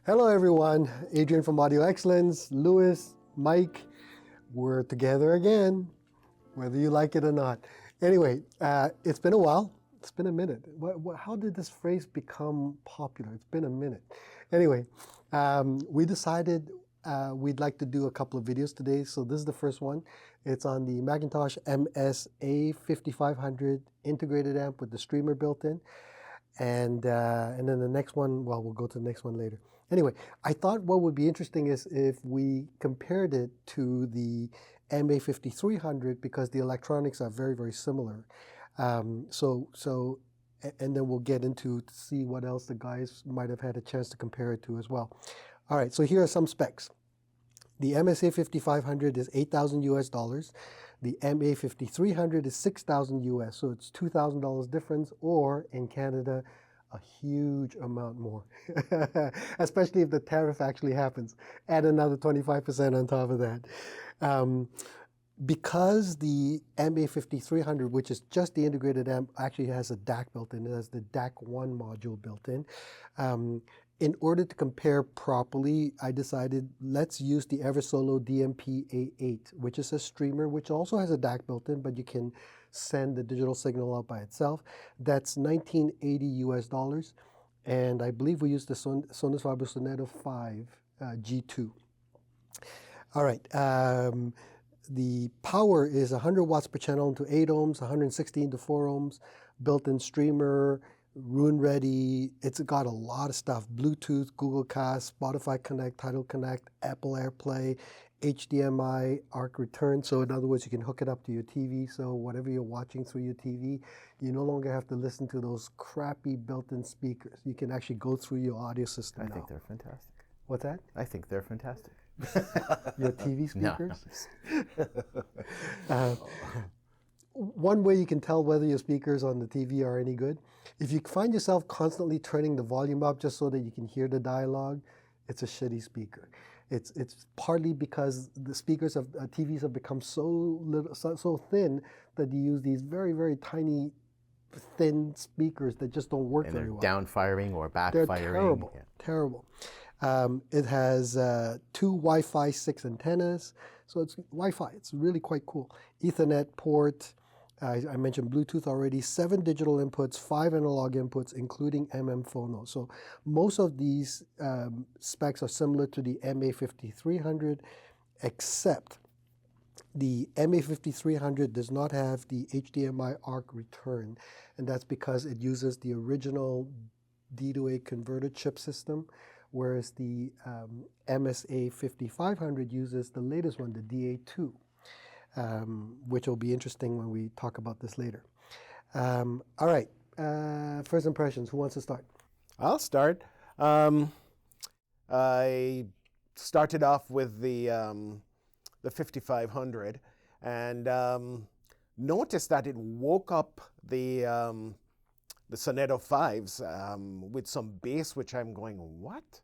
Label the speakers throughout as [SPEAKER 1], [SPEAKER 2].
[SPEAKER 1] Hello everyone, Adrian from Audio Excellence, Louis, Mike, we're together again, whether you like it or not. Anyway, it's been a while, it's been a minute. How did this phrase become popular? It's been a minute. Anyway, we decided we'd like to do a couple of videos today, so this is the first one. It's on the McIntosh MSA5500 integrated amp with the streamer built in. And then the next one, well, we'll go to the next one later. Anyway, I thought what would be interesting is if we compared it to the MA5300 because the electronics are very, very similar. And then we'll get into to see what else the guys might have had a chance to compare it to as well. All right, so here are some specs. The MSA5500 is $8,000 US. The MA5300 is $6,000 US. So it's $2,000 difference, or in Canada, a huge amount more. Especially if the tariff actually happens. Add another 25% on top of that. Because the MA5300, which is just the integrated amp, actually has a DAC built in. It has the DAC1 module built in. In order to compare properly, I decided let's use the Eversolo DMP A8, which is a streamer, which also has a DAC built in, but you can send the digital signal out by itself. That's $1980 US. And I believe we used the Sonus Faber Sonetto 5 G2. All right. The power is 100 watts per channel into 8 ohms, 116 to 4 ohms, built-in streamer, Roon ready. It's got a lot of stuff: Bluetooth, Google Cast, Spotify Connect, Tidal Connect, Apple AirPlay, HDMI, ARC return. So in other words, you can hook it up to your TV. So whatever you're watching through your TV, you no longer have to listen to those crappy built-in speakers. You can actually go through your audio system now.
[SPEAKER 2] I think they're fantastic.
[SPEAKER 1] What's that?
[SPEAKER 2] I think they're fantastic.
[SPEAKER 1] Your TV speakers?
[SPEAKER 2] No.
[SPEAKER 1] One way you can tell whether your speakers on the TV are any good, if you find yourself constantly turning the volume up just so that you can hear the dialogue, it's a shitty speaker. It's partly because the speakers of TVs have become so thin that you use these very, very tiny, thin speakers that just don't work very well.
[SPEAKER 2] They're down-firing or backfiring.
[SPEAKER 1] They're terrible, terrible. It has 2 Wi-Fi 6 antennas, so it's Wi-Fi. It's really quite cool. Ethernet port. I mentioned Bluetooth already. 7 digital inputs, 5 analog inputs, including phono. So most of these specs are similar to the MA5300, except the MA5300 does not have the HDMI ARC return, and that's because it uses the original D to A converter chip system, whereas the MSA5500 uses the latest one, the DA2, which will be interesting when we talk about this later. All right, first impressions. Who wants to start?
[SPEAKER 3] I'll start. I started off with the 5500 and noticed that it woke up the Sonetto 5s with some bass, which I'm going, what?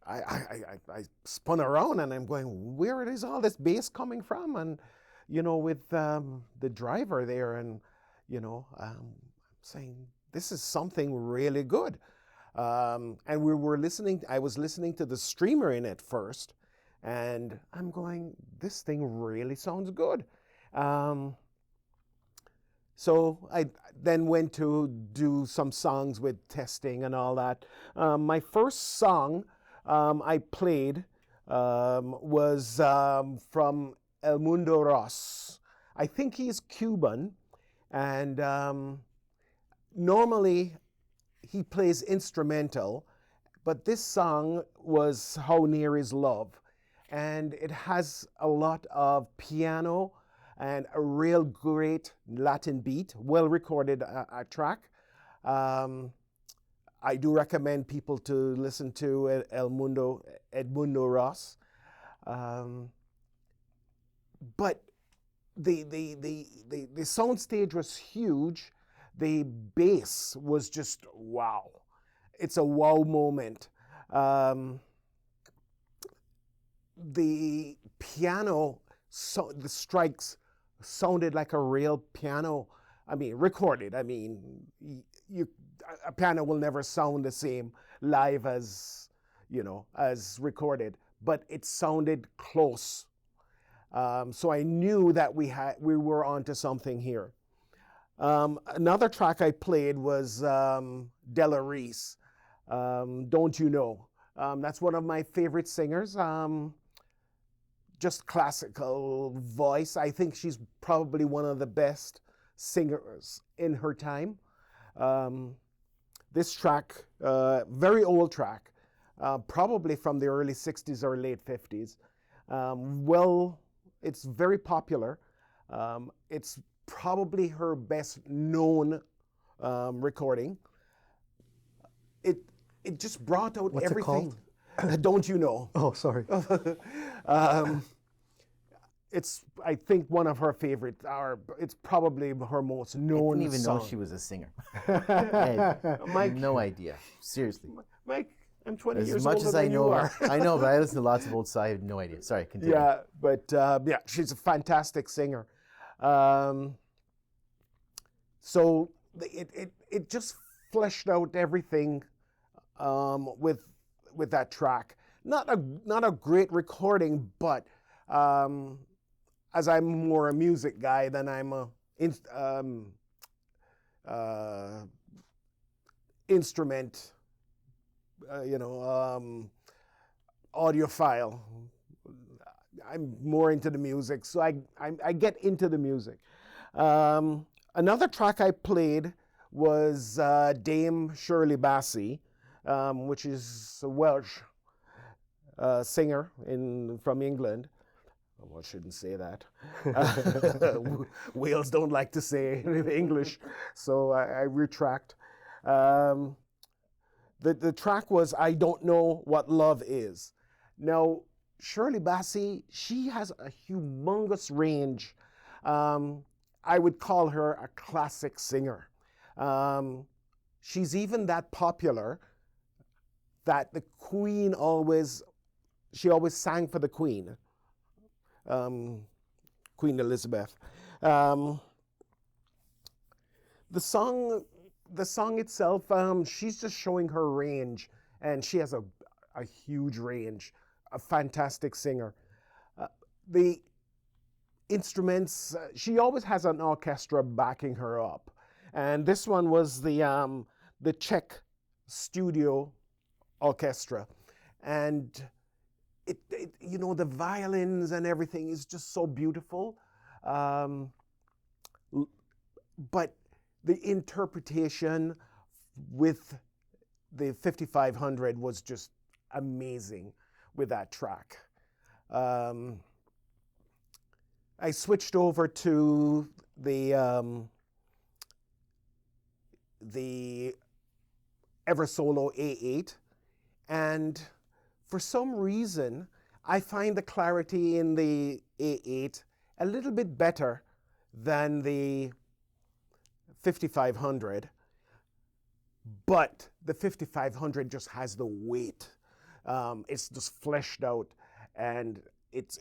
[SPEAKER 3] I spun around and I'm going, where is all this bass coming from? And, you know, with the driver there and, you know, saying, this is something really good. And I was listening to the streamer in it first, and I'm going, this thing really sounds good. So I then went to do some songs with testing and all that. My first song I played was from El Mundo Ross. I think he's Cuban, and normally he plays instrumental, but this song was How Near Is Love, and it has a lot of piano and a real great Latin beat, well recorded track. I do recommend people to listen to Edmundo Ross. But the sound stage was huge. The bass was just wow. It's a wow moment. The piano, the strikes sounded like a real piano. I mean, recorded. I mean, a piano will never sound the same live as, as recorded, but it sounded close. So I knew that we were onto something here. Another track I played was Delarice, Don't You Know. That's one of my favorite singers. Just classical voice. I think she's probably one of the best singers in her time. This track, very old track, probably from the early 60s or late 50s. It's very popular. It's probably her best known recording. It just brought out
[SPEAKER 1] What's
[SPEAKER 3] everything.
[SPEAKER 1] It called?
[SPEAKER 3] Don't You Know?
[SPEAKER 1] Oh, sorry.
[SPEAKER 3] It's, I think, one of her favorite, or it's probably her most known
[SPEAKER 2] I didn't even
[SPEAKER 3] song.
[SPEAKER 2] know she was a singer. I had no idea. Seriously.
[SPEAKER 3] Mike, I'm 20
[SPEAKER 2] As
[SPEAKER 3] years
[SPEAKER 2] much
[SPEAKER 3] older
[SPEAKER 2] as I
[SPEAKER 3] than you
[SPEAKER 2] know,
[SPEAKER 3] are.
[SPEAKER 2] I know, but I listen to lots of old stuff. I have no idea. Sorry, continue.
[SPEAKER 3] Yeah, but yeah, she's a fantastic singer. So it just fleshed out everything with that track. Not a great recording, but as I'm more a music guy than I'm a instrument, audiophile. I'm more into the music, so I get into the music. Another track I played was Dame Shirley Bassey, which is a Welsh singer from England. Well, I shouldn't say that. Wales don't like to say English, so I retract. The track was I Don't Know What Love Is. Now, Shirley Bassey, she has a humongous range. I would call her a classic singer. She's even that popular that the Queen always sang for the Queen, Queen Elizabeth. The song itself, she's just showing her range, and she has a huge range, a fantastic singer. The instruments, she always has an orchestra backing her up, and this one was the Czech studio orchestra, and it the violins and everything is just so beautiful, but the interpretation with the 5500 was just amazing with that track. I switched over to the Eversolo A8, and for some reason, I find the clarity in the A8 a little bit better than the 5500, but the 5500 just has the weight. It's just fleshed out, and it's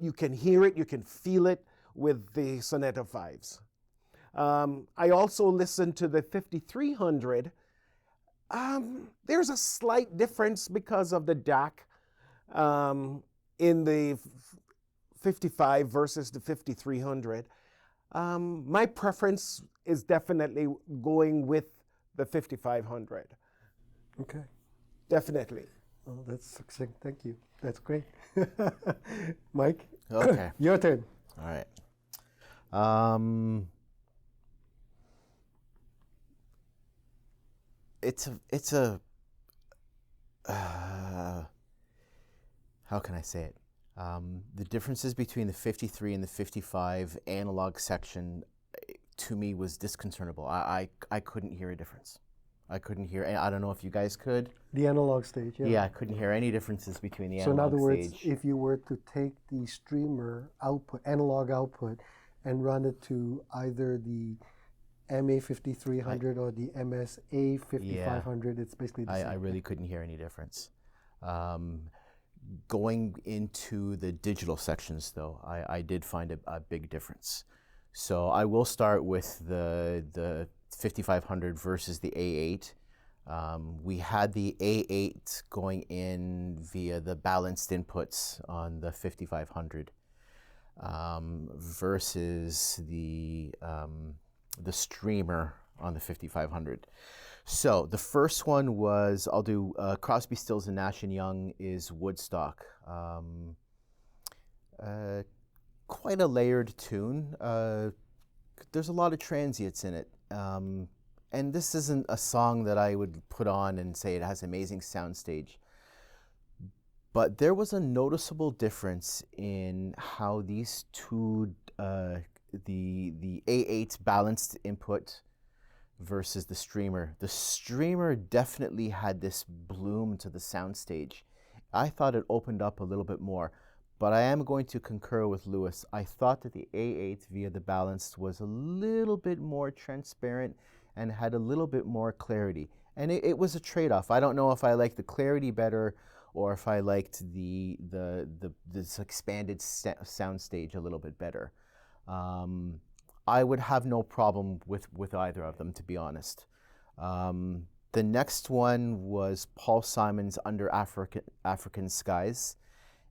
[SPEAKER 3] you can hear it, you can feel it with the Sonetta 5s. I also listened to the 5300. There's a slight difference because of the DAC in the 55 versus the 5300. My preference is definitely going with the 5500.
[SPEAKER 1] Okay.
[SPEAKER 3] Definitely.
[SPEAKER 1] Oh, that's succinct. Thank you. That's great. Mike?
[SPEAKER 2] Okay.
[SPEAKER 1] Your turn.
[SPEAKER 2] All right. It's a how can I say it? The differences between the 53 and the 55 analog section, to me, was disconcertable. I couldn't hear a difference. I couldn't hear. I don't know if you guys could.
[SPEAKER 1] The analog stage, yeah.
[SPEAKER 2] Yeah, I couldn't hear any differences between the
[SPEAKER 1] So in
[SPEAKER 2] analog
[SPEAKER 1] other words,
[SPEAKER 2] stage.
[SPEAKER 1] if you were to take the streamer output, analog output, and run it to either the MA5300 or the MSA5500, it's basically the same.
[SPEAKER 2] I really couldn't hear any difference. Going into the digital sections, though, I did find a big difference. So I will start with the 5500 versus the A8. We had the A8 going in via the balanced inputs on the 5500 versus the streamer on the 5500. So the first one was, I'll do Crosby, Stills and Nash & Young is Woodstock. Quite a layered tune. There's a lot of transients in it. And this isn't a song that I would put on and say it has amazing soundstage. But there was a noticeable difference in how these two, the A8 balanced input versus the streamer. The streamer definitely had this bloom to the soundstage. I thought it opened up a little bit more, but I am going to concur with Lewis. I thought that the A8 via the balanced was a little bit more transparent and had a little bit more clarity. And it was a trade-off. I don't know if I liked the clarity better or if I liked this expanded soundstage a little bit better. I would have no problem with either of them, to be honest. The next one was Paul Simon's Under African Skies.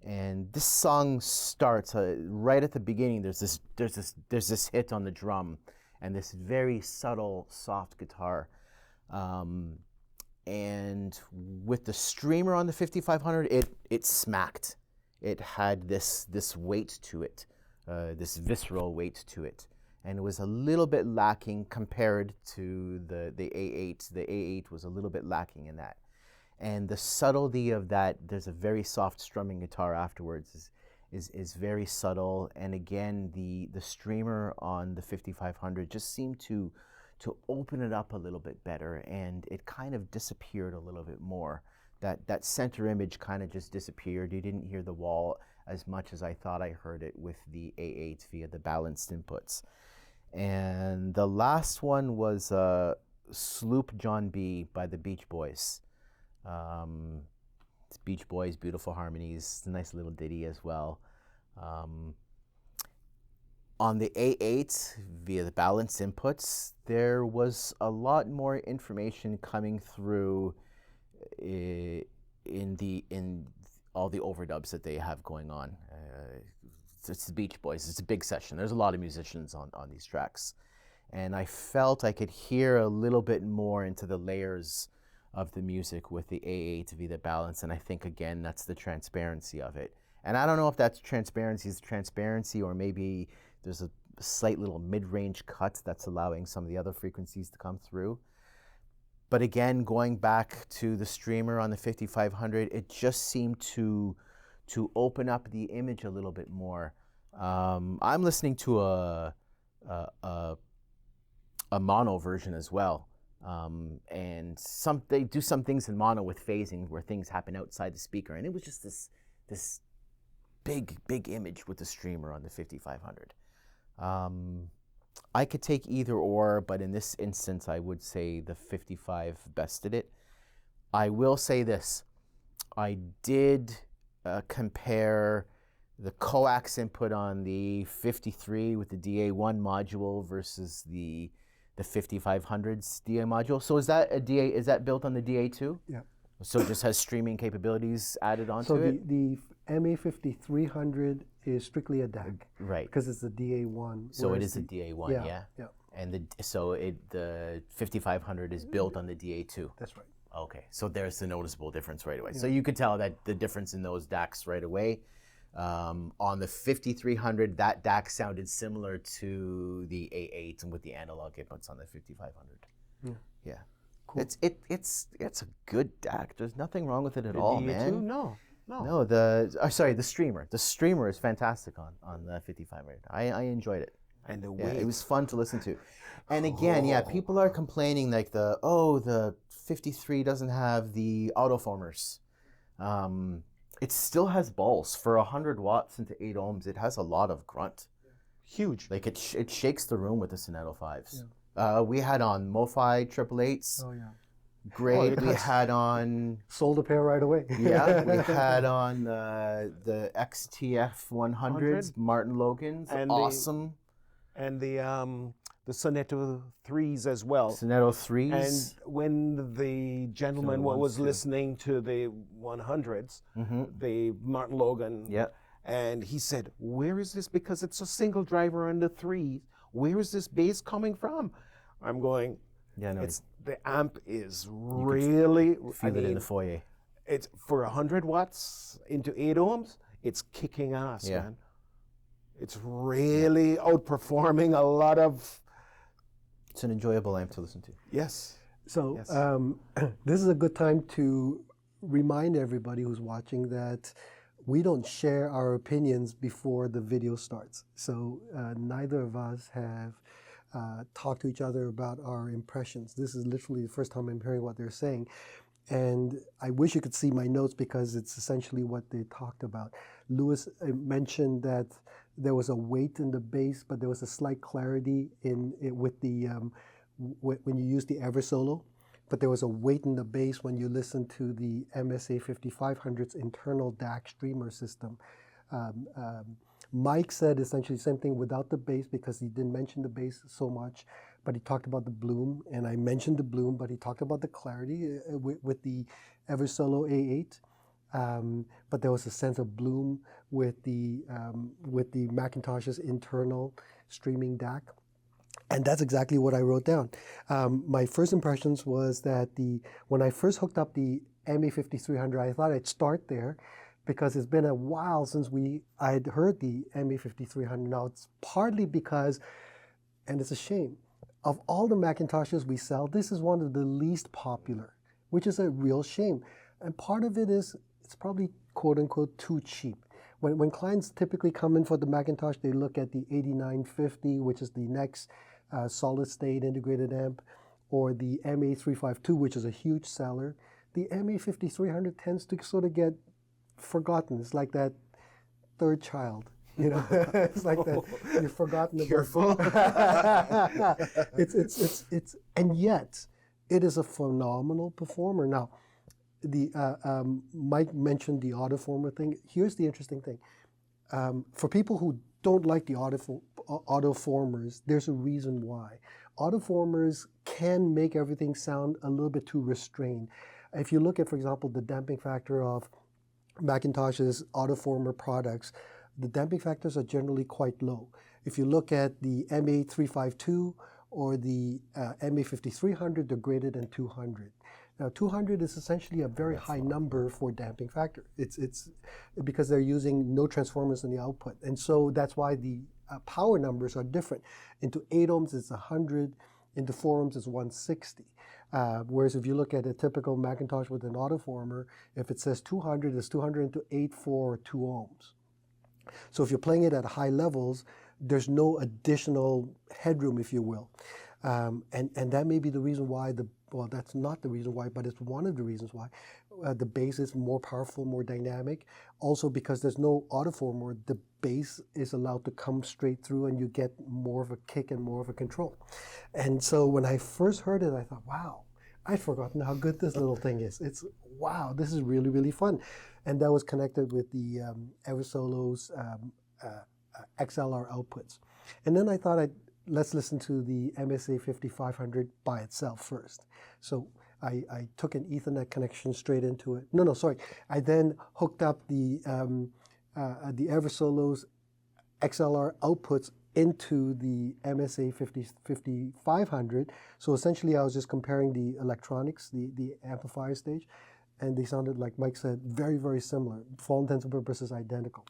[SPEAKER 2] And this song starts right at the beginning. There's this hit on the drum and this very subtle, soft guitar. And with the streamer on the 5500, it smacked. It had this weight to it, this visceral weight to it. And it was a little bit lacking compared to the A8. The A8 was a little bit lacking in that. And the subtlety of that, there's a very soft strumming guitar afterwards, is very subtle. And again, the streamer on the 5500 just seemed to open it up a little bit better, and it kind of disappeared a little bit more. That center image kind of just disappeared. You didn't hear the wall as much as I thought I heard it with the A8 via the balanced inputs. And the last one was Sloop John B by the Beach Boys. It's Beach Boys, beautiful harmonies. It's a nice little ditty as well. On the A8 via the balanced inputs, there was a lot more information coming through in all the overdubs that they have going on. It's the Beach Boys. It's a big session. There's a lot of musicians on these tracks. And I felt I could hear a little bit more into the layers of the music with the A8 via the balance. And I think, again, that's the transparency of it. And I don't know if that's transparency or maybe there's a slight little mid-range cut that's allowing some of the other frequencies to come through. But again, going back to the streamer on the 5500, it just seemed to open up the image a little bit more. I'm listening to a mono version as well. And they do some things in mono with phasing where things happen outside the speaker. And it was just this big image with the streamer on the 5500. I could take either or, but in this instance, I would say the 55 bested it. I will say this. I did compare the coax input on the 53 with the DA1 module versus the 5500's DA module. So is that built on the DA2?
[SPEAKER 1] Yeah.
[SPEAKER 2] So it just has streaming capabilities added onto it?
[SPEAKER 1] So the MA5300 is strictly a DAC.
[SPEAKER 2] Right.
[SPEAKER 1] Because it's a DA1.
[SPEAKER 2] So it is a DA1, yeah?
[SPEAKER 1] Yeah.
[SPEAKER 2] And the 5500 is built on the DA2?
[SPEAKER 1] That's right.
[SPEAKER 2] Okay, so there's the noticeable difference right away. Yeah. So you could tell that the difference in those DACs right away. On the 5300, that DAC sounded similar to the A8 and with the analog inputs on the 5500. Yeah. Cool. It's a good DAC. There's nothing wrong with it at all, man.
[SPEAKER 3] No.
[SPEAKER 2] Sorry, the streamer. The streamer is fantastic on the 5500. I enjoyed it.
[SPEAKER 3] And the weight.
[SPEAKER 2] It was fun to listen to. And again, people are complaining like the 53 doesn't have the autophoners. It still has balls. For 100 watts into 8 ohms, it has a lot of grunt.
[SPEAKER 3] Huge.
[SPEAKER 2] Like it shakes the room with the Sonetto 5s. Yeah. We had on MoFi 888s.
[SPEAKER 1] Oh, yeah.
[SPEAKER 2] Great. We had on...
[SPEAKER 1] Sold a pair right away.
[SPEAKER 2] Yeah. We had on the XTF 100s, Martin Logan's. And awesome.
[SPEAKER 3] and the Sonetto 3s as well.
[SPEAKER 2] Sonetto 3s.
[SPEAKER 3] And when the gentleman
[SPEAKER 2] Sonetto
[SPEAKER 3] was
[SPEAKER 2] 1s too.
[SPEAKER 3] listening to the 100s, the Martin Logan,
[SPEAKER 2] Yeah.
[SPEAKER 3] and he said, "Where is this? Because it's a single driver on the 3. Where is this bass coming from?" I'm going,
[SPEAKER 2] Yeah, no.
[SPEAKER 3] it's the amp is really,
[SPEAKER 2] Feel it in the foyer.
[SPEAKER 3] it's for 100 watts into 8 ohms, it's kicking ass,
[SPEAKER 2] Yeah.
[SPEAKER 3] man. It's really outperforming a lot of,
[SPEAKER 2] It's an enjoyable amp to listen to.
[SPEAKER 3] yes.
[SPEAKER 1] So
[SPEAKER 3] Yes.
[SPEAKER 1] this is a good time to remind everybody who's watching that we don't share our opinions before the video starts. So neither of us have talked to each other about our impressions. This is literally the first time I'm hearing what they're saying. And I wish you could see my notes because it's essentially what they talked about. Lewis mentioned that there was a weight in the bass, but there was a slight clarity in it with the when you use the Eversolo. But there was a weight in the bass when you listen to the MSA5500's internal DAC streamer system. Mike said essentially the same thing without the bass because he didn't mention the bass so much, but he talked about the bloom, and I mentioned the bloom, but he talked about the clarity with the Eversolo A8. But there was a sense of bloom with the McIntosh's internal streaming DAC. And that's exactly what I wrote down. My first impressions was that when I first hooked up the MA5300, I thought I'd start there because it's been a while since I'd heard the MA5300. Now it's partly because, and it's a shame, of all the Macintoshes we sell, this is one of the least popular, which is a real shame. And part of it is it's probably quote unquote too cheap. When clients typically come in for the Macintosh, they look at the 8950, which is the next solid state integrated amp, or the MA352, which is a huge seller. The MA5300 tends to sort of get forgotten. It's like that third child, you know. It's like that you've forgotten about.
[SPEAKER 3] Careful.
[SPEAKER 1] it's and yet it is a phenomenal performer. Now, Mike mentioned the audioformer thing. Here's the interesting thing. For people who don't like the audioformers, there's a reason why. Audioformers can make everything sound a little bit too restrained. If you look at, for example, the damping factor of Macintosh's audioformer products, the damping factors are generally quite low. If you look at the MA352 or the MA5300, they're greater than 200. Now, 200 is essentially a very high number for damping factor. It's because they're using no transformers in the output. And so that's why the power numbers are different. Into 8 ohms, it's 100. Into 4 ohms, it's 160. Whereas if you look at a typical Macintosh with an audioformer, if it says 200, it's 200 into 8, 4, or 2 ohms. So if you're playing it at high levels, there's no additional headroom, if you will. And that may be the reason why well, that's not the reason why, but it's one of the reasons why the bass is more powerful, more dynamic. Also because there's no audioformer, the bass is allowed to come straight through and you get more of a kick and more of a control. And so when I first heard it, I thought, wow, I'd forgotten how good this little thing is. It's, wow, this is really, really fun. And that was connected with the Eversolo's XLR outputs. And then I thought let's listen to the MSA5500 by itself first. So I took an Ethernet connection straight into it. No, sorry. I then hooked up the Eversolo's XLR outputs into the MSA5500. So essentially I was just comparing the electronics, the amplifier stage, and they sounded, like Mike said, very, very similar. For all intents and purposes, identical.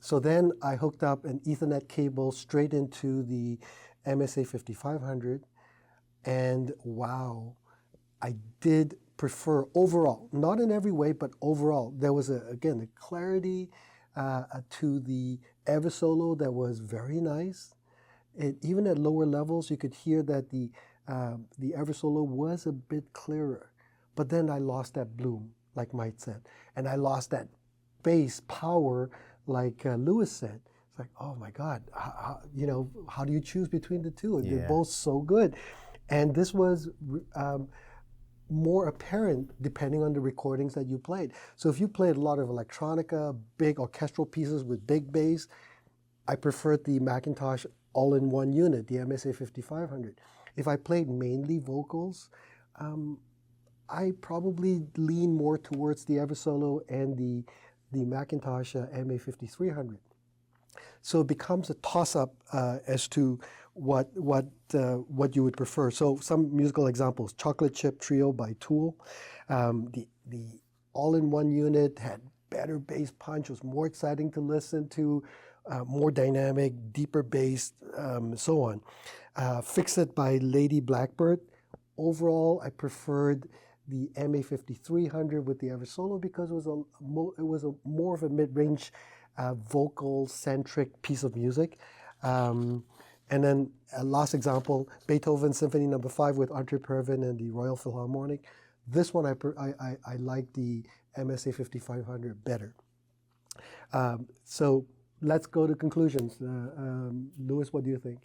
[SPEAKER 1] So then I hooked up an Ethernet cable straight into the MSA5500, and wow, I did prefer overall, not in every way, but overall, there was again a clarity to the Eversolo that was very nice. Even at lower levels, you could hear that the Eversolo was a bit clearer, but then I lost that bloom, like Mike said, and I lost that bass power. Like Lewis said, it's like, oh my God, how do you choose between the two?
[SPEAKER 2] Yeah.
[SPEAKER 1] They're both so good. And this was more apparent depending on the recordings that you played. So if you played a lot of electronica, big orchestral pieces with big bass, I preferred the McIntosh all-in-one unit, the MSA5500. If I played mainly vocals, I probably lean more towards the Eversolo and the McIntosh MA5300. So it becomes a toss-up as to what you would prefer. So some musical examples: Chocolate Chip Trio by Tool. The all-in-one unit had better bass punch, was more exciting to listen to, more dynamic, deeper bass, so on. Fix It by Lady Blackbird. Overall, I preferred the MA5300 with the Eversolo because it was a more of a mid-range vocal-centric piece of music. And then a last example, Beethoven Symphony No. 5 with Andre Pervin and the Royal Philharmonic. This one I like the MSA5500 better. So let's go to conclusions. Louis, what do you think?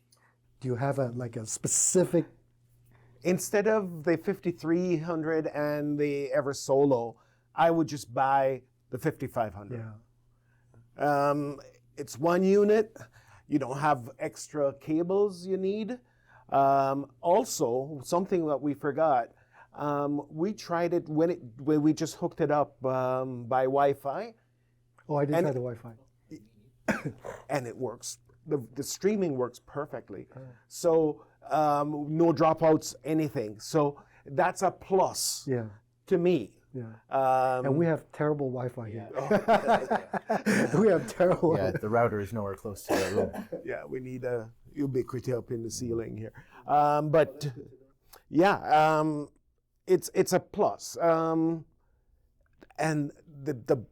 [SPEAKER 1] Do you have a specific?
[SPEAKER 3] Instead of the 5300 and the Eversolo, I would just buy the 5500.
[SPEAKER 1] Yeah.
[SPEAKER 3] It's one unit. You don't have extra cables you need. Also, something that we forgot, we tried it when we just hooked it up by Wi-Fi.
[SPEAKER 1] Oh, I did try the Wi-Fi.
[SPEAKER 3] And it works. The streaming works perfectly. So no dropouts, anything. So that's a plus to me.
[SPEAKER 1] Yeah. And we have terrible Wi-Fi here. We have terrible.
[SPEAKER 2] Yeah, the router is nowhere close to the room.
[SPEAKER 3] Yeah, we need a ubiquity up in the ceiling here. But yeah, it's a plus. And the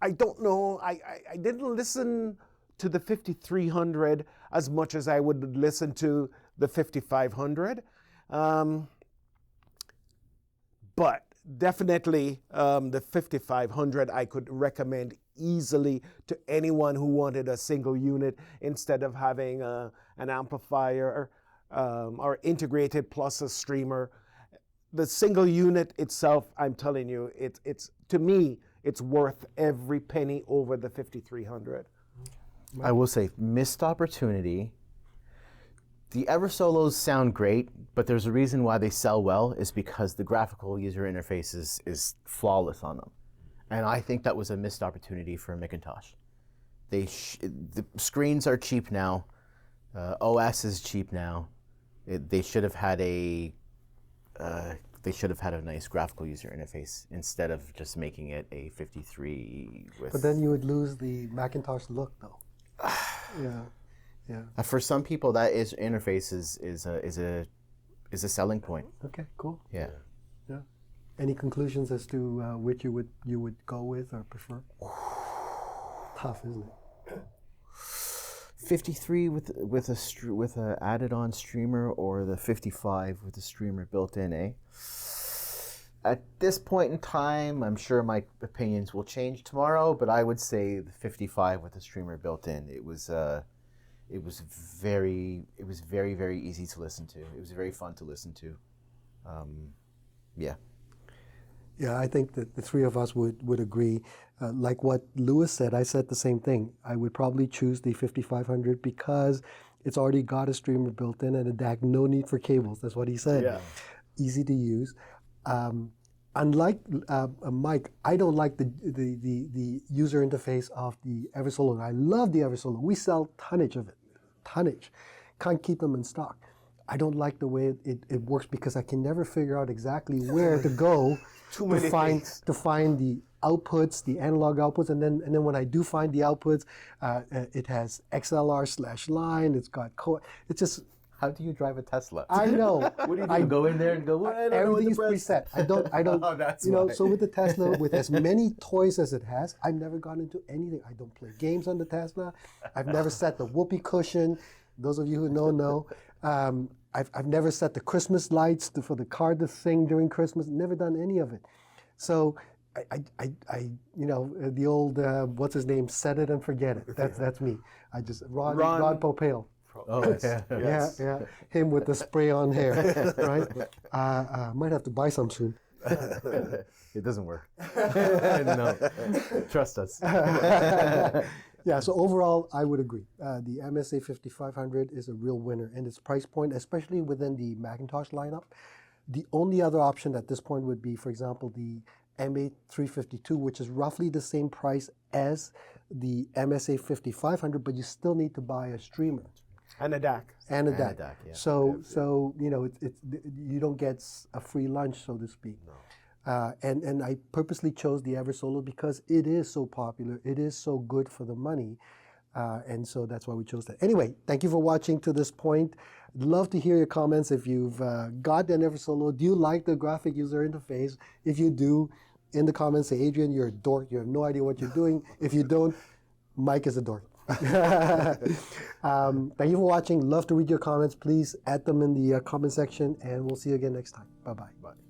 [SPEAKER 3] I don't know. I didn't listen to the 5300 as much as I would listen to the 5500. But definitely the 5500 I could recommend easily to anyone who wanted a single unit instead of having an amplifier or integrated plus a streamer. The single unit itself, I'm telling you, it's to me, it's worth every penny over the 5300.
[SPEAKER 2] I will say, missed opportunity. The Eversolos sound great, but there's a reason why they sell well is because the graphical user interface is flawless on them. And I think that was a missed opportunity for McIntosh. The screens are cheap now. OS is cheap now. They should have had a nice graphical user interface instead of just making it a 53 with.
[SPEAKER 1] But then you would lose the Macintosh look, though. Yeah.
[SPEAKER 2] For some people, that interface is a selling point.
[SPEAKER 1] Okay, cool.
[SPEAKER 2] Yeah.
[SPEAKER 1] Any conclusions as to which you would go with or prefer? Tough, isn't it?
[SPEAKER 2] 53 with a added on streamer, or the 55 with the streamer built in, eh? At this point in time, I'm sure my opinions will change tomorrow, but I would say the 55 with the streamer built in. It was very, very easy to listen to. It was very fun to listen to. Yeah.
[SPEAKER 1] Yeah, I think that the three of us would agree. Like what Louis said, I said the same thing. I would probably choose the 5500 because it's already got a streamer built in and a DAC, no need for cables. That's what he said.
[SPEAKER 3] Yeah.
[SPEAKER 1] Easy to use. Unlike Mike, I don't like the user interface of the Eversolo. I love the Eversolo. We sell tonnage of it. Tonnage. Can't keep them in stock. I don't like the way it works because I can never figure out exactly where to go to find the outputs, the analog outputs, and then when I do find the outputs, it has XLR/line. It's got it's just.
[SPEAKER 2] How do you drive a Tesla?
[SPEAKER 1] I know.
[SPEAKER 2] What do you do? Go in there and go, well, I don't know
[SPEAKER 1] everything is preset. I don't.
[SPEAKER 2] Oh, that's
[SPEAKER 1] you know.
[SPEAKER 2] why.
[SPEAKER 1] So with the Tesla, with as many toys as it has, I've never gone into anything. I don't play games on the Tesla. I've never set the whoopee cushion. Those of you who know. I've never set the Christmas lights for the car to sing during Christmas. Never done any of it. So I the old what's his name? Set it and forget it. That's me. I just Rod Popale.
[SPEAKER 2] Oh, yeah.
[SPEAKER 3] Yes.
[SPEAKER 1] Yeah. Him with the spray-on hair, right? Might have to buy some soon.
[SPEAKER 2] It doesn't work. No, trust us.
[SPEAKER 1] Yeah, so overall, I would agree. The MSA5500 is a real winner in its price point, especially within the McIntosh lineup. The only other option at this point would be, for example, the MA352, which is roughly the same price as the MSA5500, but you still need to buy a streamer.
[SPEAKER 3] And a DAC.
[SPEAKER 1] And a DAC.
[SPEAKER 2] Yeah.
[SPEAKER 1] So you know, you don't get a free lunch, so to speak.
[SPEAKER 2] No.
[SPEAKER 1] And I purposely chose the Eversolo because it is so popular. It is so good for the money. And so that's why we chose that. Anyway, thank you for watching to this point. I'd love to hear your comments. If you've got an Eversolo, do you like the graphic user interface? If you do, in the comments say, Adrian, you're a dork. You have no idea what you're doing. If you don't, Mike is a dork. Thank you for watching. Love to read your comments. Please add them in the comment section, and we'll see you again next time. Bye-bye.
[SPEAKER 3] Bye.